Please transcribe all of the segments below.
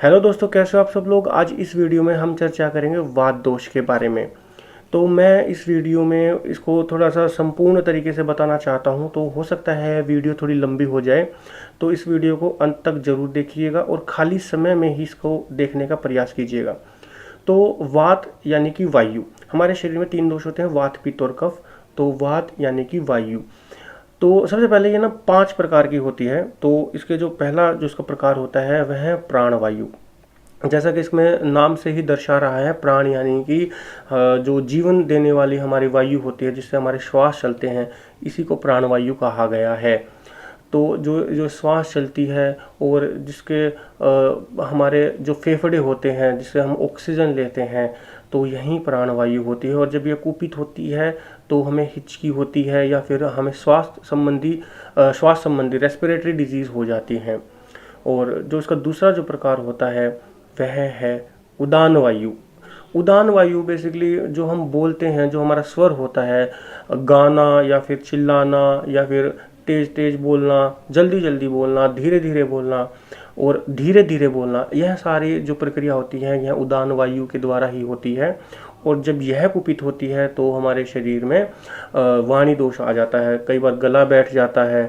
Hello दोस्तों, कैसे हो आप सब लोग। आज इस वीडियो में हम चर्चा करेंगे वात दोष के बारे में। तो मैं इस वीडियो में इसको थोड़ा सा संपूर्ण तरीके से बताना चाहता हूं, तो हो सकता है वीडियो थोड़ी लंबी हो जाए। तो इस वीडियो को अंत तक जरूर देखिएगा और खाली समय में ही इसको देखने का प्रयास कीजिएगा। तो वात यानी कि वायु। हमारे शरीर में 3 दोष होते हैं, वात, पित्त और कफ। तो वात यानी कि वायु। तो सबसे पहले ये ना 5 प्रकार की होती है। तो इसके जो पहला जो इसका प्रकार होता है वह है प्राणवायु। जैसा कि इसमें नाम से ही दर्शा रहा है, प्राण यानी कि जो जीवन देने वाली हमारी वायु होती है, जिससे हमारे श्वास चलते हैं, इसी को प्राणवायु कहा गया है। तो जो जो श्वास चलती है और जिसके हमारे जो फेफड़े होते हैं, जिससे हम ऑक्सीजन लेते हैं, तो यही प्राणवायु होती है। और जब यह कुपित होती है तो हमें हिचकी होती है या फिर हमें श्वास संबंधी रेस्पिरेटरी डिजीज हो जाती हैं। और जो इसका दूसरा जो प्रकार होता है वह है उदान वायु। उदान वायु बेसिकली जो हम बोलते हैं, जो हमारा स्वर होता है, गाना या फिर चिल्लाना या फिर तेज तेज बोलना, जल्दी जल्दी बोलना, धीरे धीरे बोलना और धीरे धीरे बोलना, यह सारी जो प्रक्रिया होती है यह उदान वायु के द्वारा ही होती है। और जब यह कुपित होती है तो हमारे शरीर में वाणी दोष आ जाता है। कई बार गला बैठ जाता है,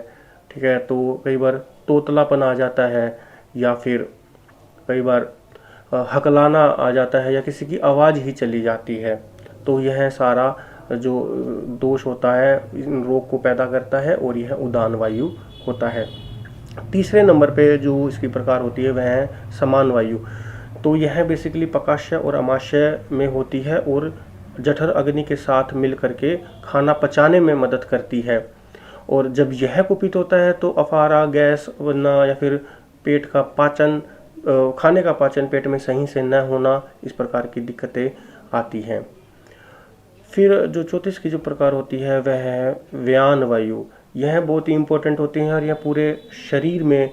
ठीक है, तो कई बार तोतलापन आ जाता है या फिर कई बार हकलाना आ जाता है या किसी की आवाज़ ही चली जाती है। तो यह सारा जो दोष होता है इन रोग को पैदा करता है और यह उदान वायु होता है। तीसरे नंबर पे जो इसकी प्रकार होती है वह है समान वायु। तो यह बेसिकली पकाशय और अमाशय में होती है और जठर अग्नि के साथ मिल करके खाना पचाने में मदद करती है। और जब यह कुपित होता है तो अफारा, गैस बनना या फिर पेट का पाचन, खाने का पाचन पेट में सही से न होना, इस प्रकार की दिक्कतें आती हैं। फिर जो चौथी की जो प्रकार होती है वह है व्यान वायु। यह बहुत ही इम्पोर्टेंट होती है और यह पूरे शरीर में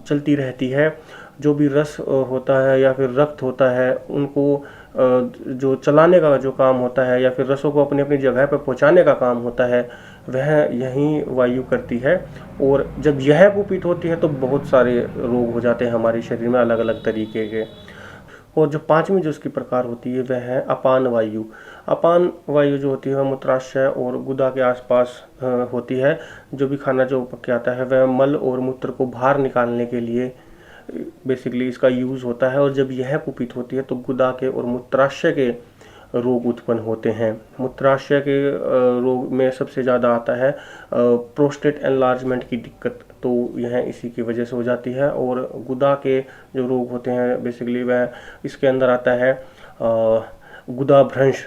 चलती रहती है। जो भी रस होता है या फिर रक्त होता है, उनको जो चलाने का जो काम होता है या फिर रसों को अपनी अपनी जगह पर पहुंचाने का काम होता है, वह यही वायु करती है। और जब यह कुपित होती है तो बहुत सारे रोग हो जाते हैं हमारे शरीर में, अलग अलग तरीके के। और जो 5वीं जो उसकी प्रकार होती है वह है अपान वायु। अपान वायु जो होती है वह मूत्राशय और गुदा के आसपास होती है। जो भी खाना जो पक के आता है वह मल और मूत्र को बाहर निकालने के लिए बेसिकली इसका यूज़ होता है। और जब यह कुपित होती है तो गुदा के और मूत्राशय के रोग उत्पन्न होते हैं। मूत्राशय के रोग में सबसे ज़्यादा आता है प्रोस्टेट एनलार्जमेंट की दिक्कत, तो यह इसी की वजह से हो जाती है। और गुदा के जो रोग होते हैं बेसिकली वह इसके अंदर आता है गुदा भ्रंश,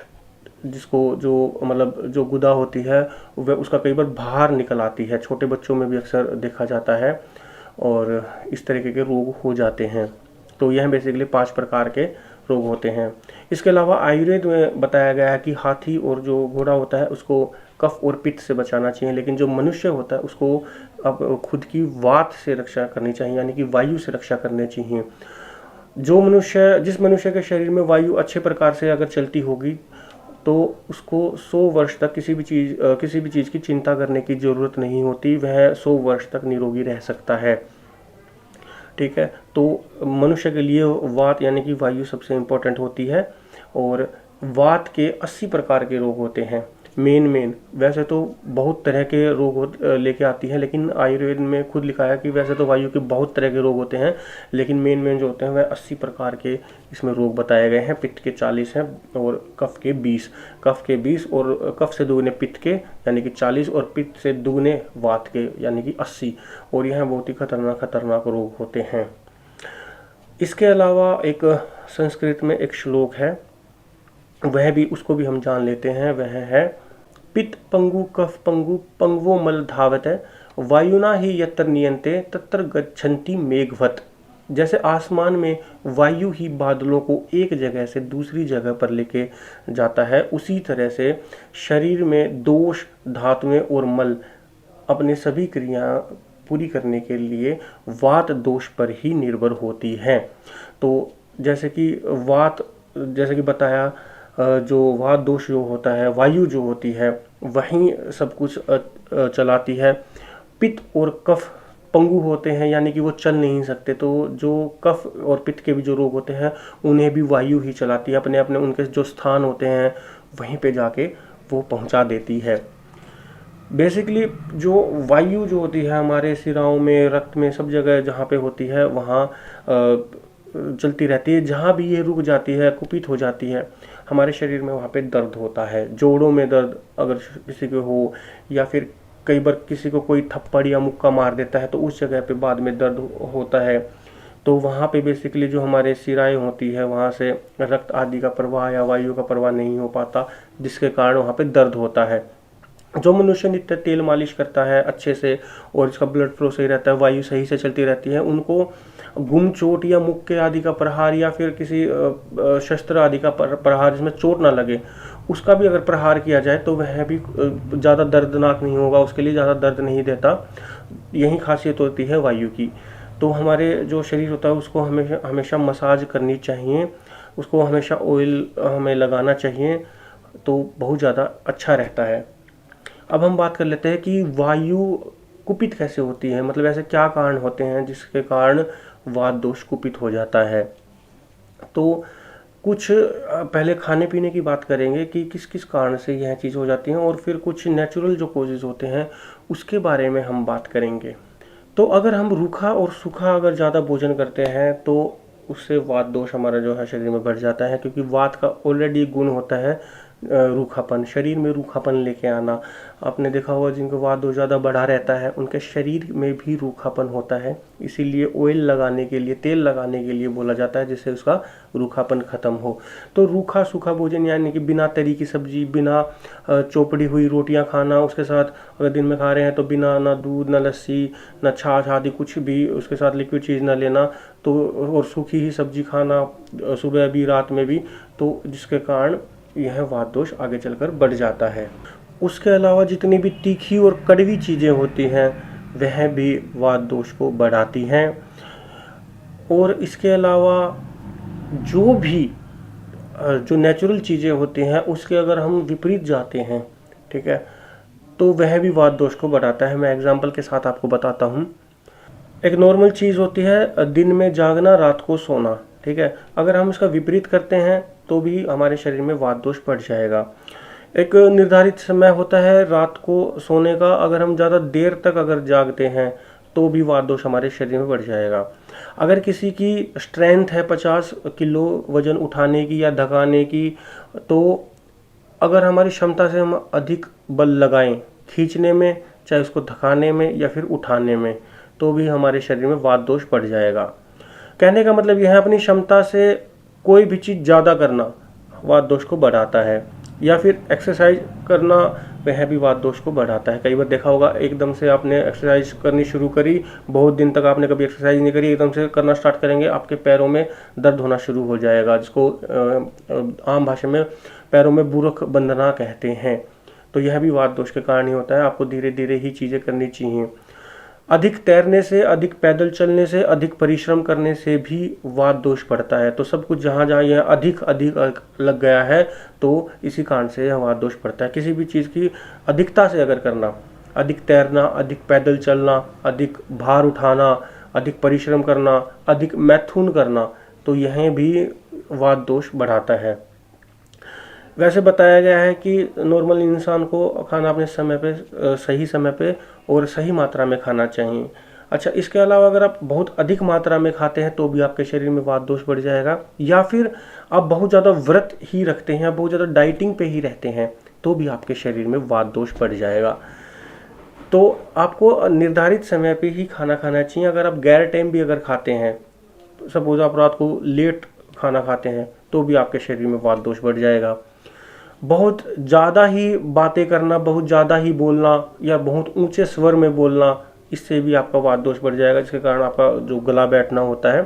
जिसको जो मतलब जो गुदा होती है वह उसका कई बार बाहर निकल आती है। छोटे बच्चों में भी अक्सर देखा जाता है और इस तरीके के रोग हो जाते हैं। तो यह बेसिकली 5 प्रकार के रोग होते हैं। इसके अलावा आयुर्वेद में बताया गया है कि हाथी और जो घोड़ा होता है उसको कफ और पित्त से बचाना चाहिए, लेकिन जो मनुष्य होता है उसको अब खुद की वात से रक्षा करनी चाहिए, यानी कि वायु से रक्षा करनी चाहिए। जिस मनुष्य के शरीर में वायु अच्छे प्रकार से अगर चलती होगी तो उसको 100 वर्ष तक किसी भी चीज़ की चिंता करने की ज़रूरत नहीं होती। वह 100 वर्ष तक निरोगी रह सकता है, ठीक है। तो मनुष्य के लिए वात यानी कि वायु सबसे इम्पोर्टेंट होती है। और वात के 80 प्रकार के रोग होते हैं। मेन वैसे तो बहुत तरह के रोग लेके आती है, लेकिन आयुर्वेद में खुद लिखा है कि वैसे तो वायु के बहुत तरह के रोग होते हैं, लेकिन मेन जो होते हैं वह 80 प्रकार के इसमें रोग बताए गए हैं। पित्त के 40 हैं और कफ के 20 और कफ से दुगने पित्त के यानी कि 40 और पित्त से दुगने वात के यानी कि 80। और यह बहुत ही खतरनाक रोग होते हैं। इसके अलावा एक संस्कृत में एक श्लोक है, वह भी उसको भी हम जान लेते हैं। वह है पित्त पंगु कफ पंगु पंगवो मल धावते वायुना ही यत्र नियंते तत्र गच्छन्ति मेघवत। जैसे आसमान में वायु ही बादलों को एक जगह से दूसरी जगह पर लेके जाता है, उसी तरह से शरीर में दोष, धातुएं और मल अपने सभी क्रिया पूरी करने के लिए वात दोष पर ही निर्भर होती है। तो जैसे कि बताया, जो वात दोष जो होता है, वायु जो होती है वही सब कुछ चलाती है। पित्त और कफ पंगु होते हैं, यानी कि वो चल नहीं सकते, तो जो कफ और पित्त के भी जो रोग होते हैं उन्हें भी वायु ही चलाती है, अपने अपने उनके जो स्थान होते हैं वहीं पे जाके वो पहुंचा देती है। बेसिकली जो वायु जो होती है हमारे सिराओं में, रक्त में, सब जगह जहाँ पे होती है वहाँ चलती रहती है। जहाँ भी ये रुक जाती है, कुपित हो जाती है, हमारे शरीर में वहाँ पे दर्द होता है। जोड़ों में दर्द अगर किसी को हो, या फिर कई बार किसी को कोई थप्पड़ या मुक्का मार देता है तो उस जगह पे बाद में दर्द होता है। तो वहाँ पे बेसिकली जो हमारे सिराएं होती है वहाँ से रक्त आदि का प्रवाह या वायु का प्रवाह नहीं हो पाता, जिसके कारण वहाँ पे दर्द होता है। जो मनुष्य नित्य तेल मालिश करता है अच्छे से और इसका ब्लड फ्लो सही रहता है, वायु सही से चलती रहती है, उनको गुम चोट या मुक्के आदि का प्रहार या फिर किसी शस्त्र आदि का प्रहार जिसमें चोट ना लगे, उसका भी अगर प्रहार किया जाए तो वह भी ज़्यादा दर्दनाक नहीं होगा, उसके लिए ज़्यादा दर्द नहीं देता। यही खासियत होती है वायु की। तो हमारे जो शरीर होता है उसको हमेशा हमेशा मसाज करनी चाहिए, उसको हमेशा ऑयल हमें लगाना चाहिए, तो बहुत ज़्यादा अच्छा रहता है। अब हम बात कर लेते हैं कि वायु कुपित कैसे होती है, मतलब ऐसे क्या कारण होते हैं जिसके कारण वात दोष कुपित हो जाता है। तो कुछ पहले खाने पीने की बात करेंगे कि किस किस कारण से यह चीज़ हो जाती है, और फिर कुछ नेचुरल जो कोजेज होते हैं उसके बारे में हम बात करेंगे। तो अगर हम रूखा और सूखा अगर ज़्यादा भोजन करते हैं तो उससे वात दोष हमारा जो है शरीर में बढ़ जाता है, क्योंकि वात का ऑलरेडी गुण होता है रूखापन, शरीर में रूखापन लेके आना। आपने देखा होगा जिनको वात दोष ज़्यादा बढ़ा रहता है उनके शरीर में भी रूखापन होता है, इसीलिए ऑयल लगाने के लिए, तेल लगाने के लिए बोला जाता है जिससे उसका रूखापन खत्म हो। तो रूखा सूखा भोजन यानी कि बिना तरी की सब्जी, बिना चोपड़ी हुई रोटियां खाना, उसके साथ अगर दिन में खा रहे हैं तो बिना ना दूध ना लस्सी ना छाछ आदि कुछ भी उसके साथ लिक्विड चीज़ ना लेना, तो और सूखी ही सब्जी खाना सुबह भी रात में भी, तो जिसके कारण यह वात दोष आगे चलकर बढ़ जाता है। उसके अलावा जितनी भी तीखी और कड़वी चीज़ें होती हैं वह भी वात दोष को बढ़ाती हैं। और इसके अलावा जो भी जो नेचुरल चीज़ें होती हैं उसके अगर हम विपरीत जाते हैं, ठीक है, तो वह भी वात दोष को बढ़ाता है। मैं एग्जांपल के साथ आपको बताता हूँ। एक नॉर्मल चीज़ होती है दिन में जागना, रात को सोना, ठीक है। अगर हम इसका विपरीत करते हैं तो भी हमारे शरीर में वात दोष बढ़ जाएगा। एक निर्धारित समय होता है रात को सोने का, अगर हम ज़्यादा देर तक अगर जागते हैं तो भी वात दोष हमारे शरीर में बढ़ जाएगा। अगर किसी की स्ट्रेंथ है 50 किलो वजन उठाने की या धकाने की, तो अगर हमारी क्षमता से हम अधिक बल लगाएं खींचने में, चाहे उसको धकाने में या फिर उठाने में, तो भी हमारे शरीर में वात दोष बढ़ जाएगा। कहने का मतलब यह है अपनी क्षमता से कोई भी चीज़ ज़्यादा करना वात दोष को बढ़ाता है, या फिर एक्सरसाइज करना वह भी वात दोष को बढ़ाता है। कई बार देखा होगा एकदम से आपने एक्सरसाइज करनी शुरू करी, बहुत दिन तक आपने कभी एक्सरसाइज नहीं करी, एकदम से करना स्टार्ट करेंगे आपके पैरों में दर्द होना शुरू हो जाएगा, जिसको आम भाषा में पैरों में बुरक बंधना कहते हैं। तो यह भी वात दोष के कारण ही होता है। आपको धीरे धीरे ही चीज़ें करनी चाहिए। अधिक तैरने से, अधिक पैदल चलने से, अधिक परिश्रम करने से भी वात दोष बढ़ता है। तो सब कुछ जहाँ जहाँ यह अधिक अधिक लग गया है तो इसी कारण से यह वात दोष बढ़ता है। किसी भी चीज़ की अधिकता से अगर करना, अधिक तैरना, अधिक पैदल चलना, अधिक भार उठाना, अधिक परिश्रम करना, अधिक मैथुन करना, तो यह भी वात दोष बढ़ाता है। वैसे बताया गया है कि नॉर्मल इंसान को खाना अपने समय पे, सही समय पे और सही मात्रा में खाना चाहिए। अच्छा, इसके अलावा अगर आप बहुत अधिक मात्रा में खाते हैं तो भी आपके शरीर में वात दोष बढ़ जाएगा, या फिर आप बहुत ज़्यादा व्रत ही रखते हैं, बहुत ज़्यादा डाइटिंग पे ही रहते हैं, तो भी आपके शरीर में वात दोष बढ़ जाएगा। तो आपको निर्धारित समय पे ही खाना खाना चाहिए। अगर आप गैर टाइम भी अगर खाते हैं, सपोज आप रात को लेट खाना खाते हैं, तो भी आपके शरीर में वात दोष बढ़ जाएगा। बहुत ज़्यादा ही बातें करना, बहुत ज़्यादा ही बोलना या बहुत ऊंचे स्वर में बोलना, इससे भी आपका वात दोष बढ़ जाएगा, जिसके कारण आपका जो गला बैठना होता है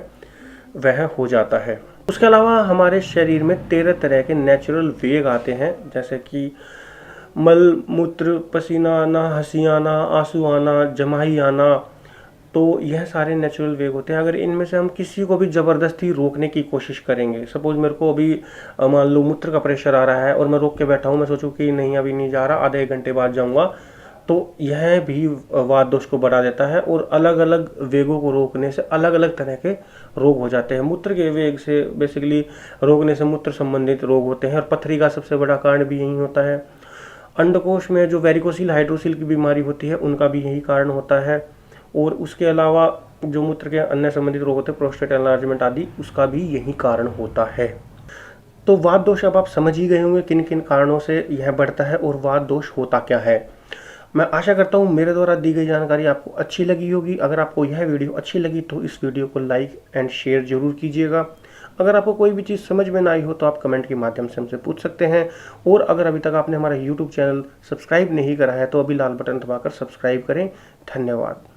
वह हो जाता है। उसके अलावा हमारे शरीर में 13 तरह के नेचुरल वेग आते हैं, जैसे कि मल मूत्र, पसीना आना, हंसी आना, आंसू आना, जमाई आना। तो यह सारे नेचुरल वेग होते हैं। अगर इनमें से हम किसी को भी ज़बरदस्ती रोकने की कोशिश करेंगे, सपोज मेरे को अभी मान लो मूत्र का प्रेशर आ रहा है और मैं रोक के बैठा हूँ, मैं सोचूं कि नहीं अभी नहीं जा रहा, आधे 1 घंटे बाद जाऊँगा, तो यह भी वात दोष को बढ़ा देता है और अलग अलग वेगों को रोकने से अलग अलग तरह के रोग हो जाते हैं। मूत्र के वेग से बेसिकली रोकने से मूत्र संबंधित रोग होते हैं और पथरी का सबसे बड़ा कारण भी यही होता है। अंडकोश में जो वेरिकोसिल हाइड्रोसिल की बीमारी होती है उनका भी यही कारण होता है। और उसके अलावा जो मूत्र के अन्य संबंधित रोग होते हैं, प्रोस्टेट एनलार्जमेंट आदि, उसका भी यही कारण होता है। तो वात दोष अब आप समझ ही गए होंगे किन किन कारणों से यह बढ़ता है और वात दोष होता क्या है। मैं आशा करता हूँ मेरे द्वारा दी गई जानकारी आपको अच्छी लगी होगी। अगर आपको यह वीडियो अच्छी लगी तो इस वीडियो को लाइक एंड शेयर जरूर कीजिएगा। अगर आपको कोई भी चीज़ समझ में ना आई हो तो आप कमेंट के माध्यम से हमसे पूछ सकते हैं। और अगर अभी तक आपने हमारा YouTube चैनल सब्सक्राइब नहीं करा है तो अभी लाल बटन दबाकर सब्सक्राइब करें। धन्यवाद।